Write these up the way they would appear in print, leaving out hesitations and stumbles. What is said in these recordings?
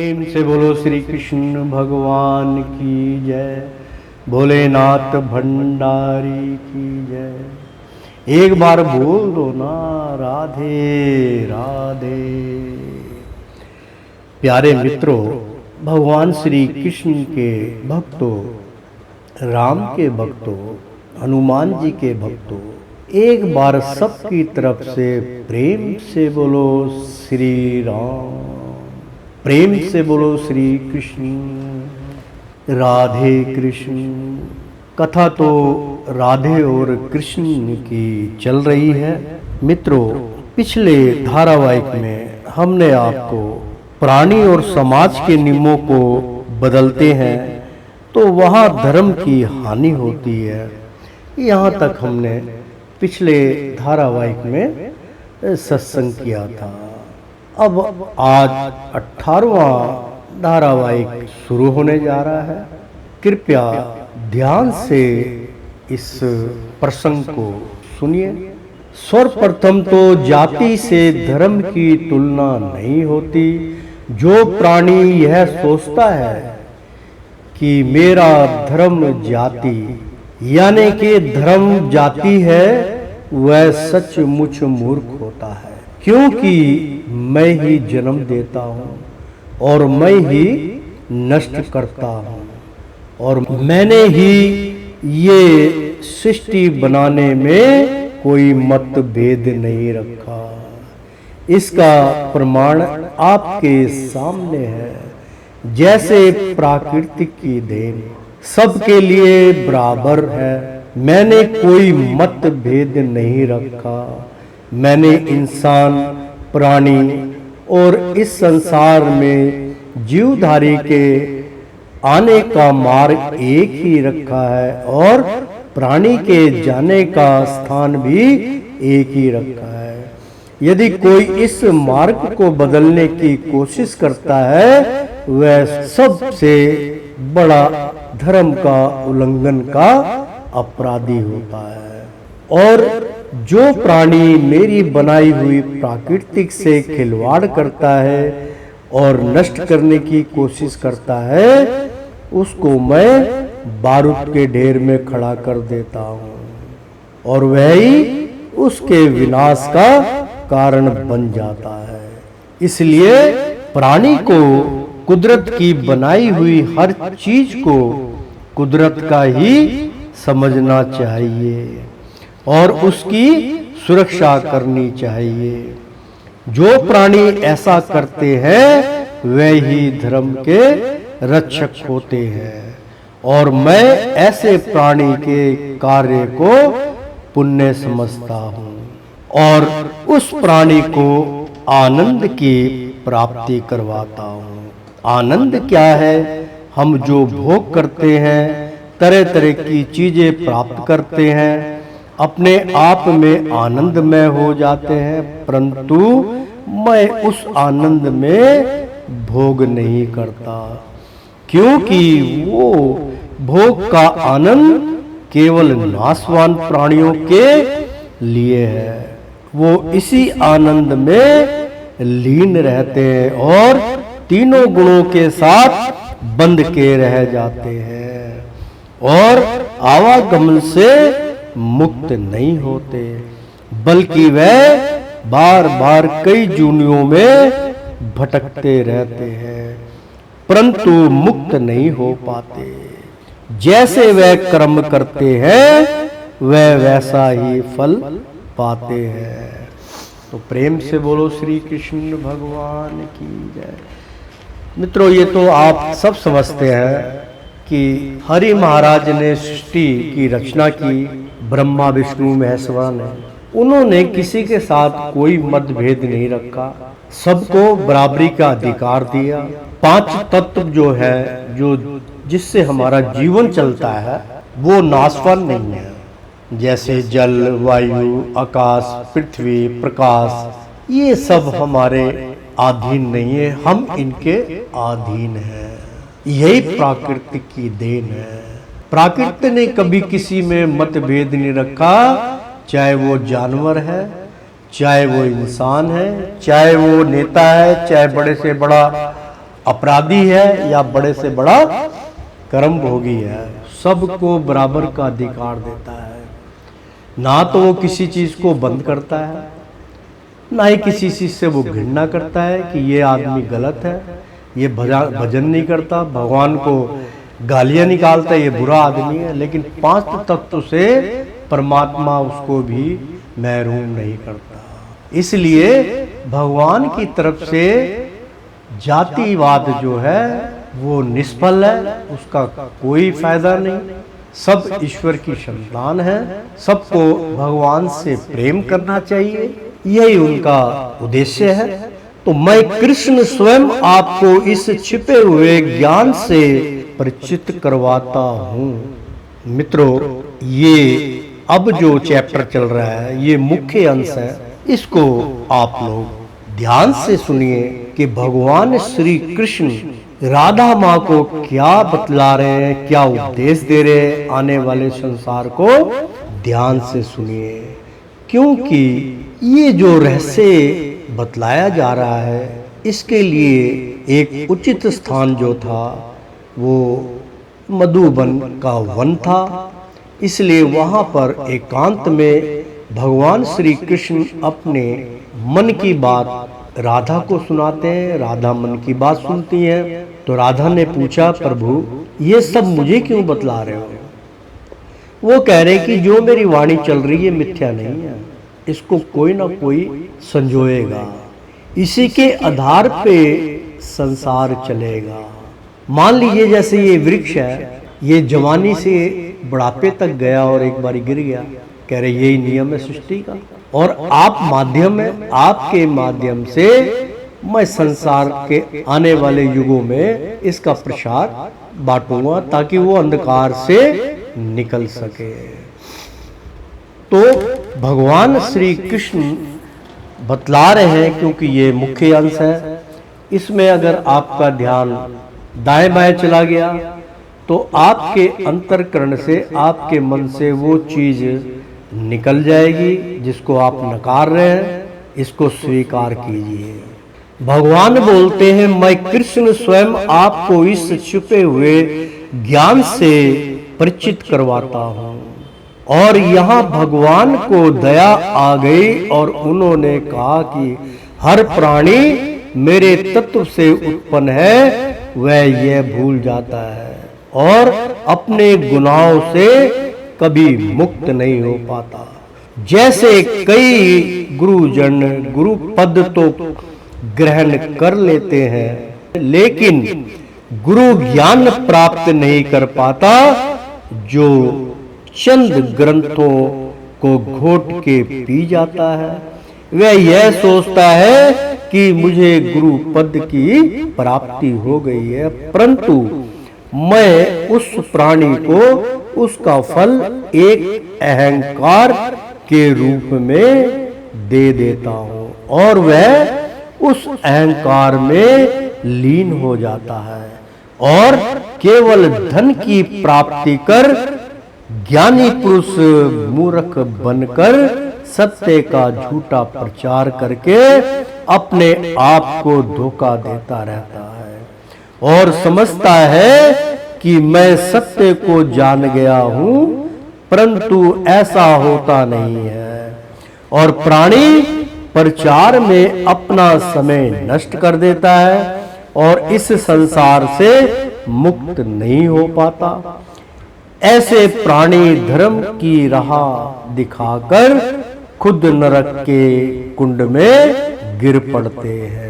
प्रेम से बोलो श्री कृष्ण भगवान की जय, भोलेनाथ भंडारी की जय। एक बार बोल दो ना राधे राधे। प्यारे मित्रों, भगवान श्री कृष्ण के भक्तों, राम के भक्तों, हनुमान जी के भक्तों, एक बार सबकी तरफ से प्रेम से बोलो श्री राम, प्रेम से बोलो श्री कृष्ण। राधे कृष्ण। कथा तो राधे और कृष्ण की चल रही है। मित्रों, पिछले धारावाहिक में हमने आपको प्राणी और समाज के नियमों को बदलते हैं तो वहाँ धर्म की हानि होती है, यहाँ तक हमने पिछले धारावाहिक में सत्संग किया था। अब आज 18वां धारावाहिक शुरू होने जा रहा है। कृपया ध्यान से इस प्रसंग को सुनिए। सर्वप्रथम तो जाति से धर्म की तुलना नहीं होती। जो प्राणी यह सोचता है कि मेरा धर्म जाति यानी कि धर्म जाति है, वह सचमुच मूर्ख होता है, क्योंकि मैं ही जन्म देता हूँ और मैं ही नष्ट करता हूँ और मैंने ही ये सृष्टि बनाने में कोई मतभेद नहीं रखा। इसका प्रमाण आपके सामने है। जैसे प्राकृतिक की देन सबके लिए बराबर है, मैंने कोई मतभेद नहीं रखा। मैंने इंसान, प्राणी और इस संसार में जीवधारी के आने का मार्ग एक ही रखा है और प्राणी के जाने का स्थान भी एक ही रखा है। यदि कोई इस मार्ग को बदलने की कोशिश करता है, वह सबसे बड़ा धर्म का उल्लंघन का अपराधी होता है। और जो प्राणी मेरी बनाई हुई प्राकृतिक से खिलवाड़ करता है और नष्ट करने की कोशिश करता है, उसको मैं बारूद के ढेर में खड़ा कर देता हूँ और वह ही उसके विनाश का कारण बन जाता है। इसलिए प्राणी को कुदरत की बनाई हुई हर चीज को कुदरत का ही समझना चाहिए और उसकी सुरक्षा करनी चाहिए। जो प्राणी ऐसा करते हैं वे ही धर्म के रक्षक होते हैं और मैं ऐसे प्राणी के कार्य को पुण्य समझता हूँ और उस प्राणी को आनंद की प्राप्ति करवाता हूँ। आनंद क्या है? हम जो भोग करते हैं, तरह तरह की चीजें प्राप्त करते हैं, अपने आप में आनंदमय हो जाते हैं, परंतु मैं उस आनंद में भोग नहीं करता, क्योंकि वो भोग का आनंद केवल नाशवान प्राणियों के लिए है। वो इसी आनंद में लीन रहते हैं और तीनों गुणों के साथ बंध के रह जाते हैं और आवागमन से मुक्त नहीं होते, बल्कि वह बार बार कई जूनियों में भटकते रहते हैं, परंतु मुक्त नहीं हो पाते। जैसे वह कर्म करते हैं वह वैसा ही फल पाते हैं। तो प्रेम से बोलो श्री कृष्ण भगवान की जय। मित्रों, ये तो आप सब समझते हैं कि हरि महाराज ने सृष्टि की रचना की, ब्रह्मा विष्णु महेश्वर ने, उन्होंने किसी के साथ कोई मतभेद नहीं रखा, सबको बराबरी का अधिकार दिया। 5 तत्व जो है, जो जिससे हमारा जीवन चलता है, वो नाशवान नहीं है। जैसे जल, वायु, आकाश, पृथ्वी, प्रकाश, ये सब हमारे अधीन नहीं है, हम इनके अधीन हैं। यही प्रकृति की देन है। प्रकृति ने कभी किसी में मतभेद नहीं रखा, चाहे वो जानवर है, चाहे वो इंसान है, चाहे वो नेता है, चाहे बड़े से बड़ा अपराधी है या बड़े से बड़ा कर्म भोगी है, सबको बराबर का अधिकार देता है। ना तो वो किसी चीज को बंद करता है, ना ही किसी चीज से वो घृणा करता है कि ये आदमी गलत है, ये भजन नहीं करता, भगवान को गालियां निकालता है, ये बुरा आदमी है। लेकिन 5 तत्व से परमात्मा उसको भी महरूम नहीं करता। इसलिए भगवान की तरफ से जातिवाद जो है वो निष्फल है, उसका कोई फायदा नहीं। सब ईश्वर की संतान है, सबको भगवान से प्रेम करना चाहिए, यही उनका उद्देश्य है। तो मैं कृष्ण स्वयं आपको इस छिपे हुए ज्ञान से परिचित करवाता हूँ। मित्रों, ये अब जो चैप्टर चल रहा है ये मुख्य अंश है, इसको आप लोग ध्यान से सुनिए कि भगवान श्री कृष्ण राधा माँ को क्या बतला रहे हैं, क्या उपदेश दे रहे हैं आने वाले संसार को। ध्यान से सुनिए, क्योंकि ये जो रहस्य बतलाया जा रहा है इसके लिए एक उचित स्थान जो था वो मधुबन का वन था। इसलिए वहाँ पर एकांत में भगवान श्री कृष्ण अपने मन की बात राधा को सुनाते हैं, राधा मन की बात सुनती है। तो राधा ने पूछा, प्रभु ये सब मुझे क्यों बतला रहे हो? वो कह रहे कि जो मेरी वाणी चल रही है मिथ्या नहीं है, इसको कोई ना कोई संजोएगा, इसी के आधार पे संसार चलेगा। मान लीजिए जैसे ये वृक्ष है, ये जवानी से बुढ़ापे तक गया और एक बार गिर गया, कह रहे यही नियम है सृष्टि का, और आप माध्यम है, आपके माध्यम से मैं संसार के आने वाले युगों में इसका प्रसार बांटूंगा ताकि वो अंधकार से निकल सके। तो भगवान श्री कृष्ण बतला रहे हैं, क्योंकि ये मुख्य अंश है, इसमें अगर आपका ध्यान दाएं बाएं चला गया तो आपके अंतर्करण से, आपके मन से वो चीज निकल जाएगी जिसको आप नकार रहे हैं, इसको स्वीकार कीजिए। भगवान बोलते हैं, मैं कृष्ण स्वयं आपको इस छुपे हुए ज्ञान से परिचित करवाता हूँ। और यहाँ भगवान को दया आ गई और उन्होंने कहा कि हर प्राणी मेरे तत्व से उत्पन्न है, वह यह भूल जाता है और अपने गुनाहों से कभी मुक्त नहीं हो पाता। जैसे कई गुरुजन गुरु पद तो ग्रहण कर लेते हैं, लेकिन गुरु ज्ञान प्राप्त नहीं कर पाता, जो चंद ग्रंथों को घोट के पी जाता है। वह यह सोचता है कि मुझे गुरु पद की प्राप्ति हो गई है, परंतु मैं उस प्राणी को उसका फल एक अहंकार के रूप में दे देता हूँ और वह उस अहंकार में लीन हो जाता है और केवल धन की प्राप्ति कर ज्ञानी पुरुष मूर्ख बनकर सत्य का झूठा प्रचार करके अपने आप को धोखा देता रहता है और समझता है कि मैं सत्य को जान गया हूं, परंतु ऐसा होता नहीं है और प्राणी प्रचार में अपना समय नष्ट कर देता है और इस संसार से मुक्त नहीं हो पाता। ऐसे प्राणी धर्म की राह दिखाकर खुद नरक के कुंड में गिर पड़ते हैं।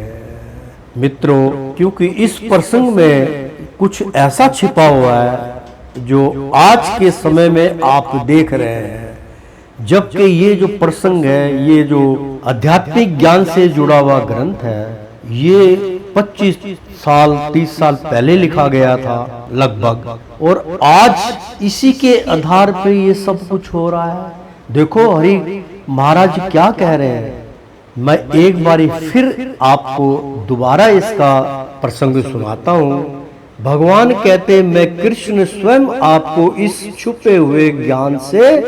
मित्रों, क्योंकि इस प्रसंग में कुछ ऐसा छिपा हुआ है जो आज के समय में आप देख रहे हैं, जबकि ये जो प्रसंग है, ये जो आध्यात्मिक ज्ञान से जुड़ा हुआ ग्रंथ है, ये 25 साल 30 साल पहले लिखा गया था लगभग, और आज इसी के आधार पे ये सब कुछ हो रहा है। देखो हरि महाराज क्या कह रहे हैं, मैं एक बारी फिर आपको दोबारा इसका प्रसंग सुनाता हूँ। भगवान कहते, मैं कृष्ण स्वयं आपको इस छुपे हुए ज्ञान से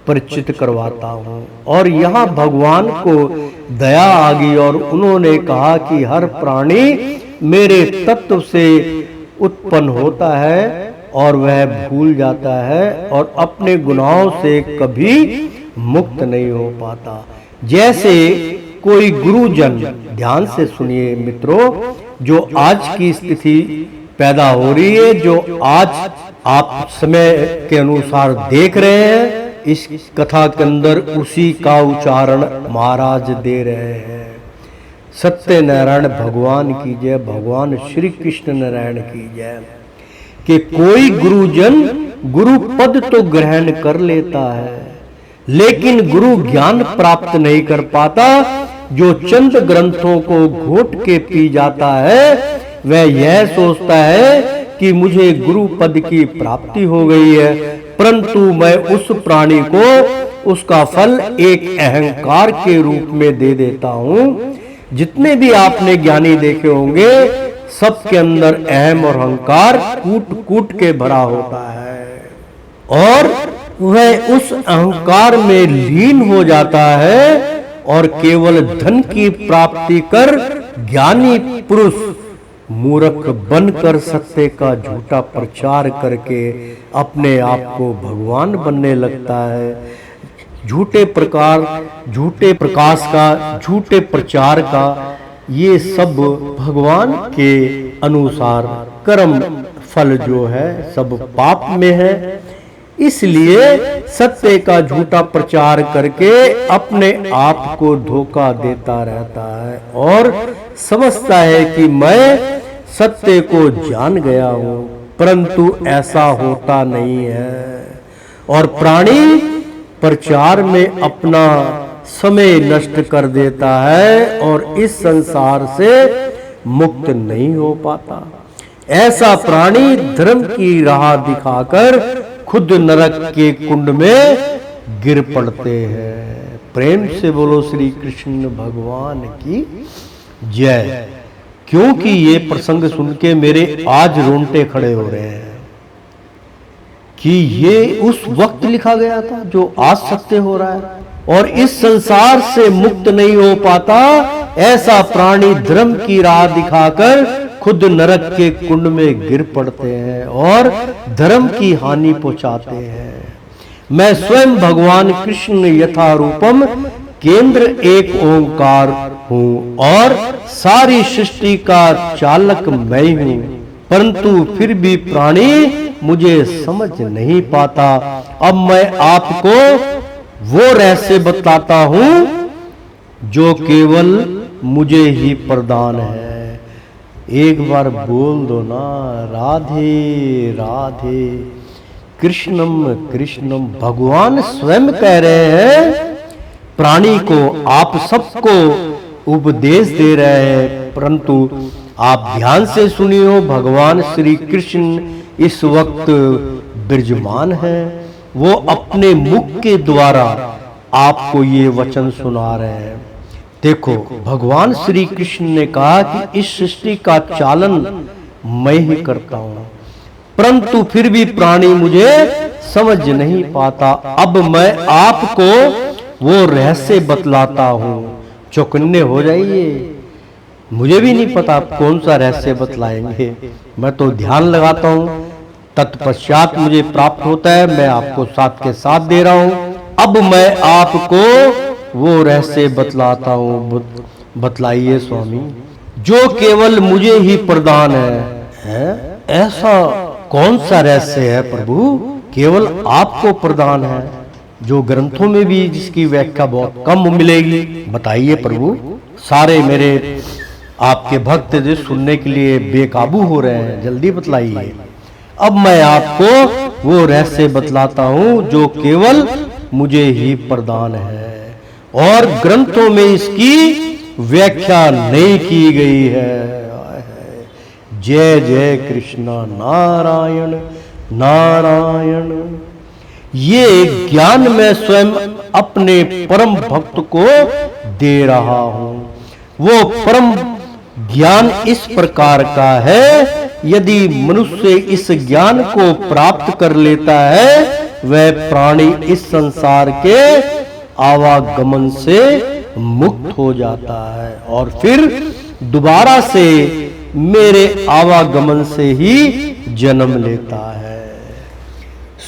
परिचित करवाता हूँ। और यहाँ भगवान को दया आ गई और उन्होंने कहा कि हर प्राणी मेरे तत्व से उत्पन्न होता है और वह भूल जाता है और अपने गुनाहों से कभी मुक्त नहीं हो पाता। जैसे कोई गुरुजन, ध्यान से सुनिए मित्रों, जो आज की स्थिति पैदा हो रही है, जो आज आप समय के अनुसार देख रहे हैं, इस कथा के अंदर उसी का उच्चारण महाराज दे रहे हैं। सत्यनारायण भगवान की जय, भगवान श्री कृष्ण नारायण की जय। कि कोई गुरुजन गुरु पद तो ग्रहण कर लेता है, लेकिन गुरु ज्ञान प्राप्त नहीं कर पाता। जो चंद ग्रंथों को घोट के पी जाता है, वह यह सोचता है कि मुझे गुरु पद की प्राप्ति हो गई है, परंतु मैं उस प्राणी को उसका फल एक अहंकार के रूप में दे देता हूं। जितने भी आपने ज्ञानी देखे होंगे, सबके अंदर अहम और अहंकार कूट कूट के भरा होता है और वह उस अहंकार में लीन हो जाता है और केवल धन की प्राप्ति कर ज्ञानी पुरुष मूर्ख बनकर सत्य का झूठा प्रचार करके अपने आप को भगवान बनने लगता है। झूठे प्रकाश का, झूठे प्रचार का, ये सब भगवान के अनुसार कर्म फल जो है सब पाप में है। इसलिए सत्य का झूठा प्रचार करके अपने आप को धोखा देता रहता है और समझता है कि मैं सत्य को जान गया हूं, परंतु ऐसा होता नहीं है और प्राणी प्रचार में अपना समय नष्ट कर देता है और इस संसार से मुक्त नहीं हो पाता। ऐसा प्राणी धर्म की राह दिखाकर खुद नरक के कुंड में गिर पड़ते हैं। प्रेम से बोलो श्री कृष्ण भगवान की जय। क्योंकि ये प्रसंग सुन के मेरे आज रोंगटे खड़े हो रहे हैं कि ये उस वक्त लिखा गया था जो आज सत्य हो रहा है और इस संसार से मुक्त नहीं हो पाता। ऐसा प्राणी धर्म की राह दिखाकर खुद नरक के कुंड में गिर पड़ते हैं और धर्म की हानि पहुंचाते हैं। मैं स्वयं भगवान कृष्ण यथारूपम केंद्र एक ओंकार हूँ और सारी सृष्टि का चालक मैं हूँ, परंतु फिर भी प्राणी मुझे समझ नहीं पाता। अब मैं आपको वो रहस्य बताता हूँ जो केवल मुझे ही प्रदान है। एक बार बोल दो ना, राधे राधे कृष्णम कृष्णम। भगवान स्वयं कह रहे हैं, प्राणी को आप सबको उपदेश दे रहे हैं, परंतु आप ध्यान से सुनियो। भगवान श्री कृष्ण इस वक्त विराजमान है, वो अपने मुख के द्वारा आपको ये वचन सुना रहे हैं। देखो, भगवान श्री कृष्ण ने कहा कि इस सृष्टि का चालन मैं ही करता हूं, परंतु फिर भी प्राणी मुझे समझ नहीं पाता। अब मैं आपको वो रहस्य बतलाता हूं, चौकन्ने हो जाइए। मुझे भी नहीं पता कौन सा रहस्य बतलाएंगे, मैं तो ध्यान लगाता हूं, तत्पश्चात मुझे प्राप्त होता है। मैं आपको साथ के साथ दे रहा हूं। अब मैं आपको वो रहस्य बतलाता हूं। बतलाइए स्वामी, जो केवल मुझे ही प्रदान है? ऐसा कौन सा रहस्य है प्रभु केवल आपको प्रदान है, जो ग्रंथों में भी जिसकी व्याख्या बहुत कम मिलेगी? बताइए प्रभु। सारे मेरे आपके भक्त जो सुनने के लिए बेकाबू हो रहे हैं, जल्दी बतलाइए। अब मैं आपको वो रहस्य बतलाता हूं जो केवल मुझे ही प्रदान है और ग्रंथों में इसकी व्याख्या नहीं की गई है। जय जय कृष्णा नारायण नारायण। ये ज्ञान मैं स्वयं अपने परम भक्त को दे रहा हूं। वो परम ज्ञान इस प्रकार का है, यदि मनुष्य इस ज्ञान को प्राप्त कर लेता है, वह प्राणी इस संसार के आवागमन से मुक्त हो जाता है और फिर दोबारा से मेरे आवागमन से ही जन्म लेता है।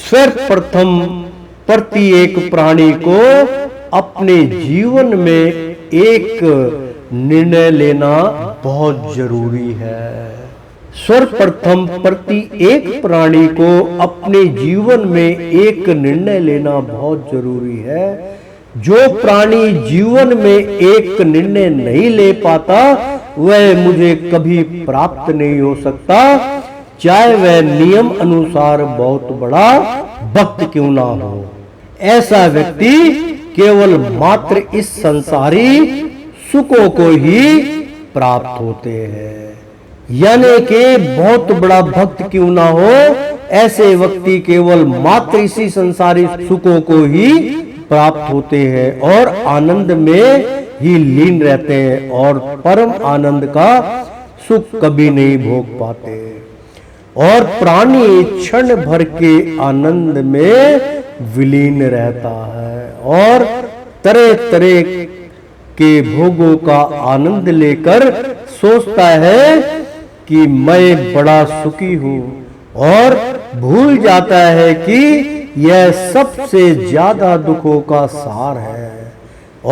सर्वप्रथम प्रत्येक प्राणी को अपने जीवन में एक निर्णय लेना बहुत जरूरी है। सर्वप्रथम प्रत्येक प्राणी को अपने जीवन में एक निर्णय लेना बहुत जरूरी है। जो प्राणी जीवन में एक निर्णय नहीं ले पाता वह मुझे कभी प्राप्त नहीं हो सकता, चाहे वह नियम अनुसार बहुत बड़ा भक्त क्यों ना हो। ऐसा व्यक्ति केवल मात्र इस संसारी सुखों को ही प्राप्त होते हैं। यानी कि बहुत बड़ा भक्त क्यों ना हो, ऐसे व्यक्ति केवल मात्र इसी संसारी सुखों को ही प्राप्त होते हैं और आनंद में ही लीन रहते हैं और परम आनंद का सुख कभी नहीं भोग पाते। और प्राणी क्षण भर के आनंद में विलीन रहता है और तरह तरह के भोगों का आनंद लेकर सोचता है कि मैं बड़ा सुखी हूं और भूल जाता है कि यह सबसे ज्यादा दुखों का सार है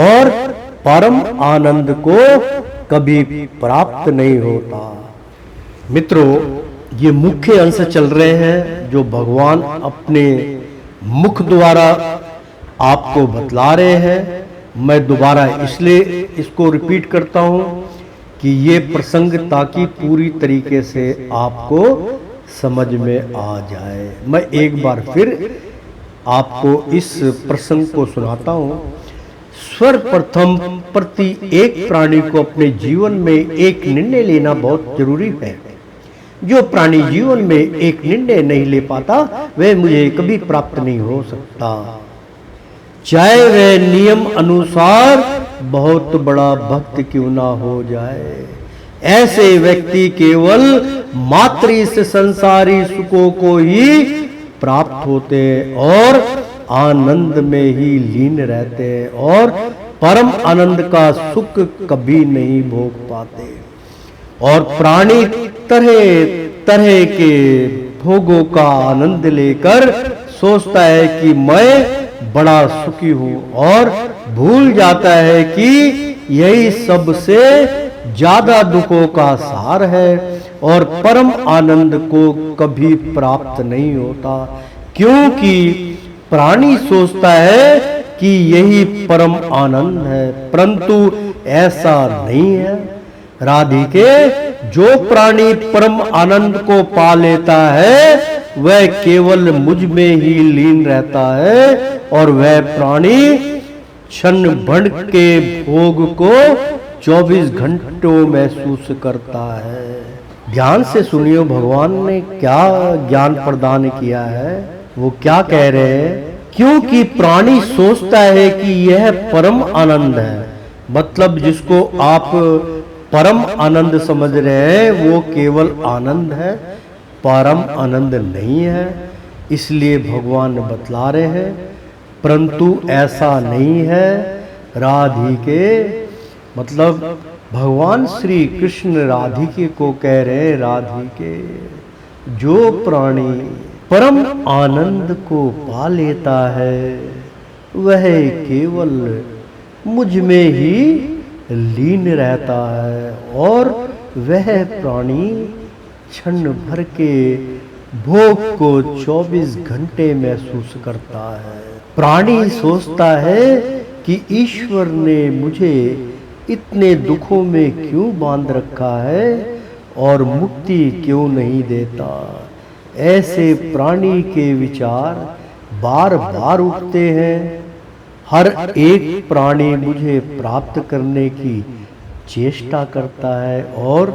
और परम आनंद को कभी प्राप्त नहीं होता। मित्रों, ये मुख्य अंश चल रहे हैं जो भगवान अपने मुख द्वारा आपको बतला रहे हैं। मैं दोबारा इसलिए इसको रिपीट करता हूं कि ये प्रसंग ताकि पूरी तरीके से आपको समझ में आ जाए। मैं एक बार फिर आपको इस प्रसंग को सुनाता हूं। सर्वप्रथम प्रत्येक प्राणी को अपने जीवन में एक निर्णय लेना बहुत जरूरी है। जो प्राणी जीवन में एक निर्णय नहीं ले पाता वह मुझे कभी प्राप्त नहीं हो सकता, चाहे वह नियम अनुसार बहुत बड़ा भक्त क्यों ना हो जाए। ऐसे व्यक्ति केवल मात्र इस संसारी सुखों को ही प्राप्त होते हैं और आनंद में ही लीन रहते हैं और परम आनंद का सुख कभी नहीं भोग पाते। और प्राणी तरह तरह के भोगों का आनंद लेकर सोचता है कि मैं बड़ा सुखी हूं और भूल जाता है कि यही सबसे ज्यादा दुखों का सार है और परम आनंद को कभी प्राप्त नहीं होता, क्योंकि प्राणी सोचता है कि यही परम आनंद है, परंतु ऐसा नहीं है। राधिके, जो प्राणी परम आनंद को पा लेता है वह केवल मुझ में ही लीन रहता है और वह प्राणी क्षण भर के भोग को 24 घंटों महसूस करता है। ध्यान से सुनियो, भगवान ने क्या ज्ञान प्रदान किया है, वो क्या कह रहे हैं। क्योंकि प्राणी सोचता है कि यह परम आनंद है, मतलब जिसको आप परम आनंद समझ रहे हैं वो केवल आनंद है, परम आनंद नहीं है। इसलिए भगवान बतला रहे हैं, परंतु ऐसा नहीं है। राधिके, मतलब भगवान श्री कृष्ण राधिके को कह रहे हैं, राधिके, जो प्राणी परम आनंद को पा लेता है वह केवल मुझ में ही लीन रहता है और वह प्राणी क्षण भर के भोग को 24 घंटे महसूस करता है। प्राणी सोचता है कि ईश्वर ने मुझे इतने दुखों में क्यों बांध रखा है और मुक्ति क्यों नहीं देता। ऐसे प्राणी के विचार बार बार उठते हैं। हर एक प्राणी मुझे प्राप्त करने की चेष्टा करता है और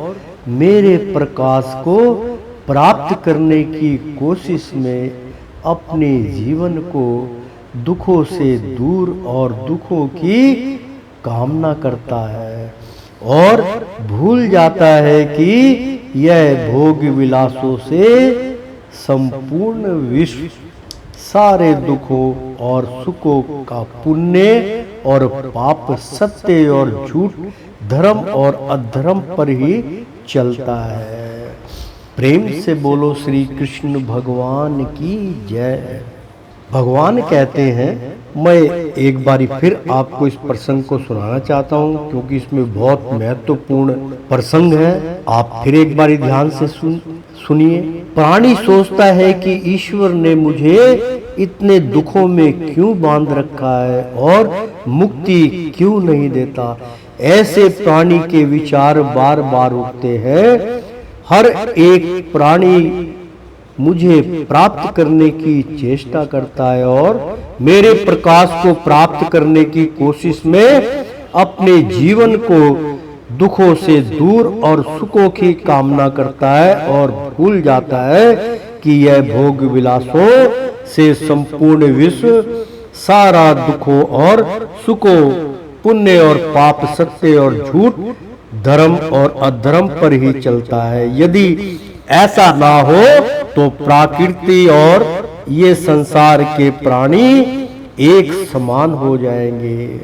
मेरे प्रकाश को प्राप्त करने की कोशिश में अपने जीवन को दुखों से दूर और दुखों की कामना करता है और भूल जाता है कि यह भोग विलासों से संपूर्ण विश्व सारे दुखों और सुखों का पुण्य और पाप, सत्य और झूठ, धर्म और अधर्म पर ही चलता है। प्रेम से बोलो श्री कृष्ण भगवान की जय। भगवान कहते हैं, मैं एक बारी फिर आपको इस प्रसंग को सुनाना चाहता हूँ, क्योंकि इसमें बहुत महत्वपूर्ण प्रसंग है। आप फिर एक बारी ध्यान से सुनिए। प्राणी सोचता है कि ईश्वर ने मुझे इतने दुखों में क्यों बांध रखा है और मुक्ति क्यों नहीं देता। ऐसे प्राणी के विचार बार बार उठते हैं। हर एक प्राणी मुझे प्राप्त करने की चेष्टा करता है और मेरे प्रकाश को प्राप्त करने की कोशिश में अपने जीवन को दुखों से दूर और सुखों की कामना करता है और भूल जाता है कि यह भोग विलासों से संपूर्ण विश्व सारा दुखों और सुखों, पुण्य और पाप, सत्य और झूठ, धर्म और अधर्म पर ही चलता है। यदि ऐसा ना हो तो प्रकृति और ये संसार के प्राणी एक समान हो जाएंगे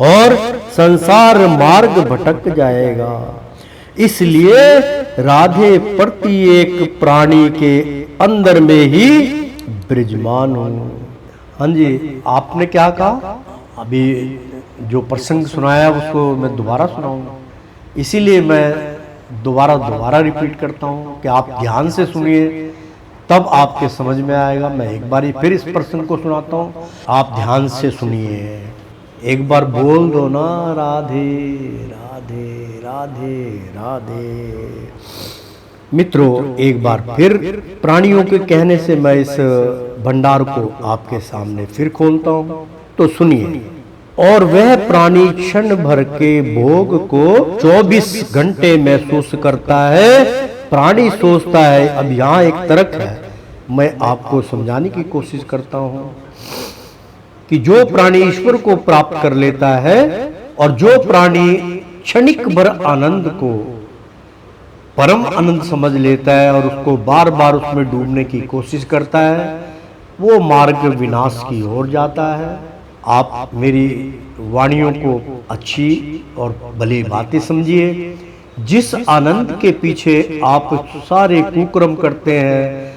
और संसार मार्ग भटक जाएगा। इसलिए राधे प्रत्येक प्राणी के अंदर में ही विराजमान हूँ। हाँ जी, आपने क्या कहा? अभी जो प्रसंग सुनाया उसको मैं दोबारा सुनाऊंगा, इसीलिए मैं दोबारा रिपीट करता हूँ कि आप ध्यान से सुनिए, तब आपके समझ में आएगा। मैं एक बारी फिर इस प्रसंग को सुनाता हूँ, आप ध्यान से सुनिए। एक बार बोल दो ना, राधे राधे राधे राधे। मित्रों, एक बार फिर प्राणियों के कहने से मैं इस भंडार को आपके सामने फिर खोलता हूँ, तो सुनिए। और वह प्राणी क्षण भर के भोग को 24 घंटे महसूस करता है। प्राणी सोचता है, अब यहाँ एक तर्क है, मैं आपको समझाने की कोशिश करता हूँ कि जो प्राणी ईश्वर को प्राप्त कर लेता है और जो प्राणी क्षणिक भर आनंद को परम आनंद समझ लेता है और उसको बार बार उसमें डूबने की कोशिश करता है, वो मार्ग विनाश की ओर जाता है। आप मेरी वाणियों को अच्छी और भली बातें समझिए। जिस आनंद के पीछे आप सारे कुकर्म करते हैं,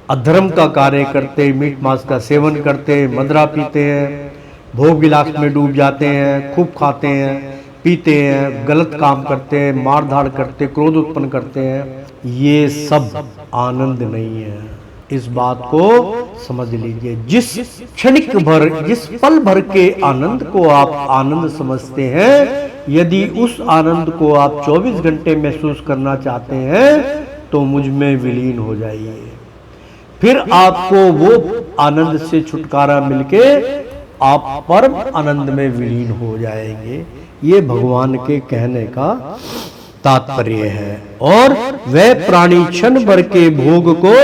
अधर्म का कार्य करते हैं, मीट मांस का सेवन करते हैं, मदिरा पीते हैं, भोग विलास में डूब जाते हैं, खूब खाते हैं, पीते हैं, गलत काम करते हैं, मार धाड़ करते, क्रोध उत्पन्न करते हैं, ये सब आनंद नहीं है। इस बात को समझ लीजिए। जिस क्षणिक भर, जिस पल भर के आनंद को आप आनंद समझते हैं, यदि उस आनंद को आप 24 घंटे महसूस करना चाहते हैं तो मुझ में विलीन हो जाइए। फिर आपको वो आनंद से छुटकारा मिलके आप परम आनंद में विलीन हो जाएंगे। ये भगवान के कहने का तात्पर्य है। और वह प्राणी क्षण भर के भोग को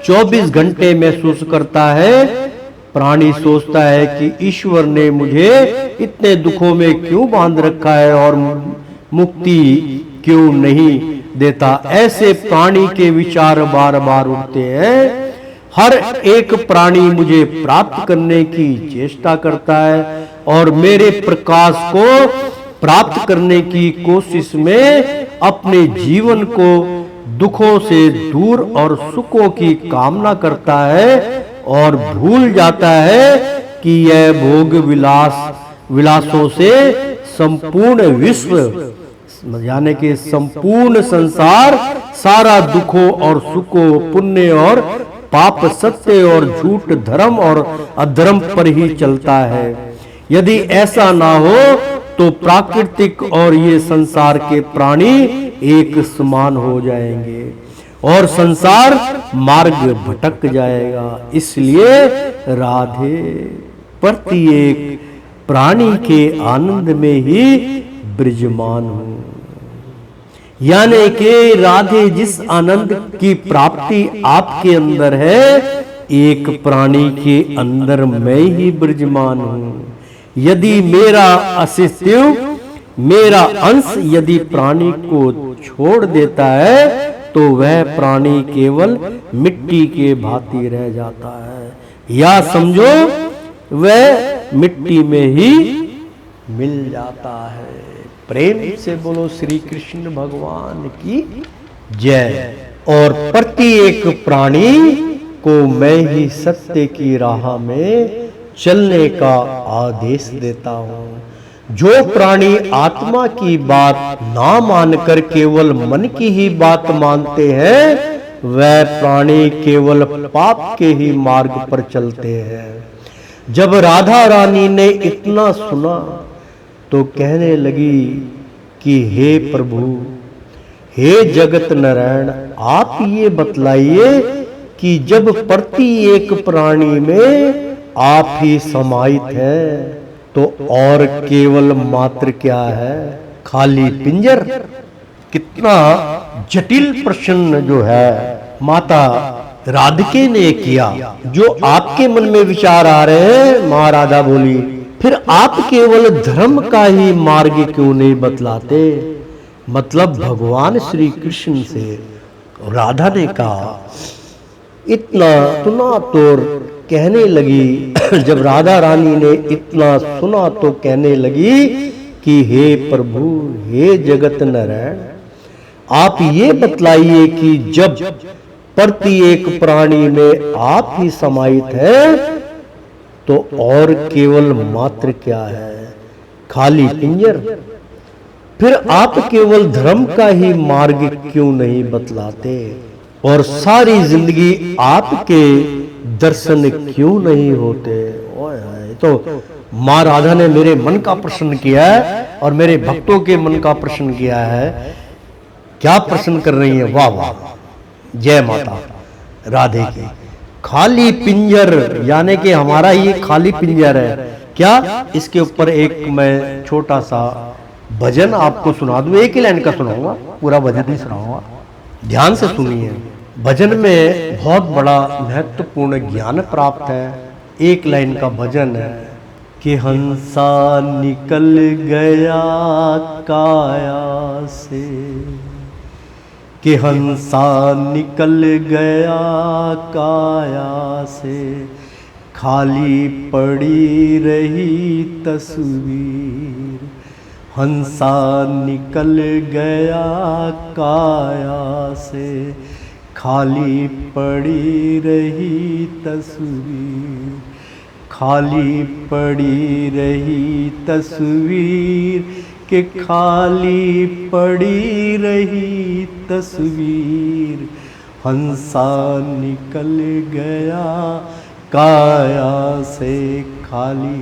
24 घंटे महसूस करता है। प्राणी सोचता है कि ईश्वर ने मुझे इतने दुखों में क्यों बांध रखा है और मुक्ति क्यों नहीं देता। ऐसे प्राणी के विचार बार बार उठते हैं। हर एक प्राणी मुझे प्राप्त करने की चेष्टा करता है और मेरे प्रकाश को प्राप्त करने की कोशिश में अपने जीवन को दुखों से दूर और सुखों की कामना करता है और भूल जाता है कि यह भोग विलासों से संपूर्ण विश्व, यानी कि संपूर्ण संसार सारा दुखों और सुखों, पुण्य और पाप, सत्य और झूठ, धर्म और अधर्म पर ही चलता है। यदि ऐसा ना हो तो प्राकृतिक और ये संसार के प्राणी एक समान हो जाएंगे और संसार मार्ग भटक जाएगा। इसलिए राधे प्रत्येक प्राणी के आनंद में ही विराजमान हूँ। यानी कि राधे जिस आनंद की प्राप्ति आपके अंदर है, एक प्राणी के अंदर मैं ही विराजमान हूँ। यदि मेरा अस्तित्व, मेरा अंश यदि प्राणी को छोड़ देता है तो वह प्राणी केवल मिट्टी के भांति रह जाता है, या समझो वह मिट्टी में ही मिल जाता है। प्रेम से बोलो श्री कृष्ण भगवान की जय। और प्रत्येक प्राणी को मैं ही सत्य की राह में चलने का आदेश देता हूं। जो प्राणी आत्मा की बात ना मानकर केवल मन की ही बात मानते हैं, वह प्राणी केवल पाप के ही मार्ग पर चलते हैं। जब राधा रानी ने इतना सुना तो कहने लगी कि हे प्रभु, हे जगत नारायण, आप ये बतलाइए कि जब प्रत्येक प्राणी में आप ही समाहित हैं तो और केवल मात्र क्या है? खाली पिंजर। कितना जटिल प्रश्न जो है माता राधिके ने किया। जो आपके मन में विचार आ रहे हैं, मां राधा बोली, फिर आप केवल धर्म का ही मार्ग क्यों नहीं बतलाते? मतलब भगवान श्री कृष्ण से राधा ने कहा। इतना सुना तो कहने लगी, जब राधा रानी ने इतना सुना तो कहने लगी कि हे प्रभु, हे जगत नारायण, आप ये बतलाइए कि जब प्रत्येक प्राणी में आप ही समाहित है तो और केवल मात्र क्या है? खाली पिंजर। फिर आप केवल धर्म का ही मार्ग क्यों नहीं बतलाते और सारी जिंदगी आपके दर्शन क्यों नहीं होते? तो मां राधा ने मेरे मन का प्रश्न किया है और मेरे भक्तों के मन का प्रश्न किया है। क्या प्रश्न कर रही है? वाह वाह, जय माता राधे की। खाली पिंजर, यानी कि हमारा ये खाली पिंजर है क्या? इसके ऊपर एक मैं छोटा सा भजन आपको सुना दूं। एक ही लाइन का सुनाऊंगा, पूरा भजन नहीं सुनाऊंगा, ध्यान से सुनिए। भजन में बहुत बड़ा महत्वपूर्ण ज्ञान प्राप्त है। एक लाइन का भजन है कि हंसा निकल गया काया से, कि हंसा निकल गया काया से, खाली पड़ी रही तस्वीर। हंसा निकल गया काया से, खाली पड़ी रही तस्वीर। खाली पड़ी रही तस्वीर, कि खाली पड़ी रही तस्वीर। हंसा निकल गया काया से, खाली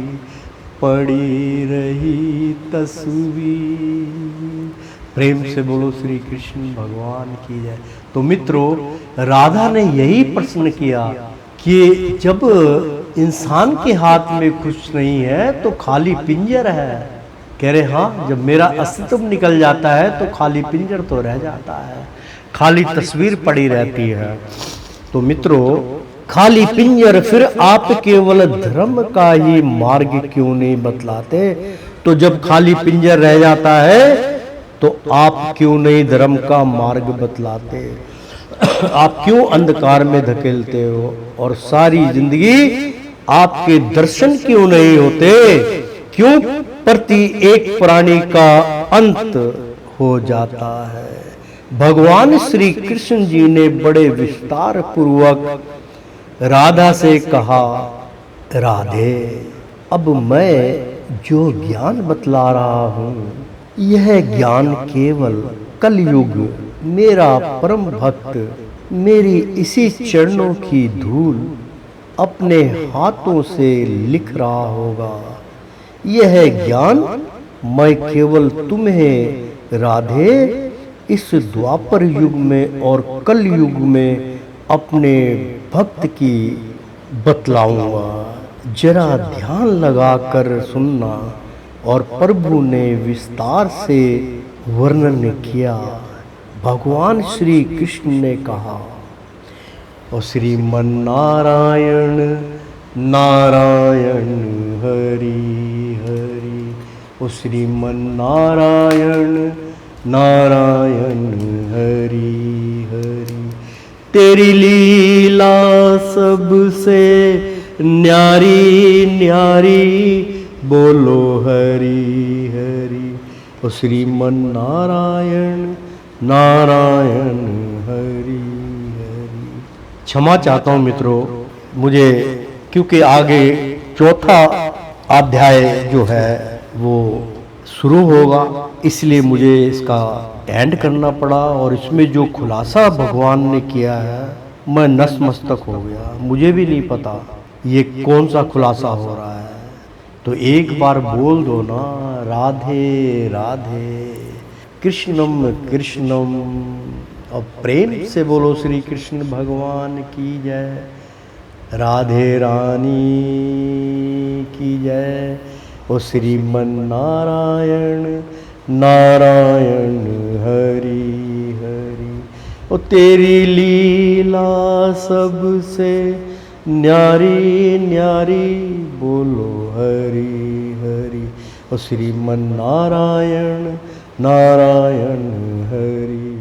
पड़ी रही तस्वीर। प्रेम से बोलो श्री कृष्ण भगवान की जय। तो मित्रों, राधा ने यही प्रश्न किया कि जब इंसान के हाथ में कुछ नहीं है तो खाली पिंजर है। कह रहे हाँ, जब मेरा अस्तित्व निकल जाता है तो खाली पिंजर तो रह जाता है, खाली तस्वीर पड़ी रहती है। तो मित्रों, खाली पिंजर, फिर आप केवल धर्म का ही मार्ग क्यों नहीं बतलाते? तो जब खाली पिंजर रह जाता है तो आप क्यों नहीं धर्म का मार्ग बतलाते? आप क्यों अंधकार में धकेलते हो और सारी जिंदगी आपके दर्शन क्यों नहीं होते? क्यों प्रति एक प्राणी का अंत हो जाता है? भगवान श्री कृष्ण जी ने बड़े विस्तार पूर्वक राधा से कहा, राधे, अब मैं जो ज्ञान बतला रहा हूं, यह ज्ञान केवल कलयुग मेरा परम भक्त मेरी इसी चरणों की धूल अपने हाथों से लिख रहा होगा। यह ज्ञान मैं केवल तुम्हें राधे इस द्वापर युग में और कल युग में अपने भक्त की बतलाऊंगा। जरा ध्यान लगाकर सुनना। और प्रभु ने विस्तार से वर्णन किया। भगवान श्री कृष्ण ने कहा, और श्रीमन नारायण नारायण हरि हरि, ओ श्रीमन नारायण नारायण हरि हरि। तेरी लीला सबसे न्यारी न्यारी, बोलो हरि हरि। ओ श्रीमन नारायण नारायण हरि हरि। क्षमा चाहता हूँ मित्रों, मुझे क्योंकि आगे चौथा अध्याय जो है वो शुरू होगा, इसलिए मुझे इसका एंड करना पड़ा। और इसमें जो खुलासा भगवान ने किया है, मैं नतमस्तक हो गया। मुझे भी नहीं पता ये कौन सा खुलासा हो रहा है। तो एक बार बोल दो ना, राधे राधे कृष्णम कृष्णम। और प्रेम से बोलो श्री कृष्ण भगवान की जय, राधे रानी की जय। ओ श्रीमन नारायण नारायण हरि हरि। ओ तेरी लीला सबसे न्यारी न्यारी, बोलो हरि हरि। ओ श्रीमन नारायण नारायण हरि।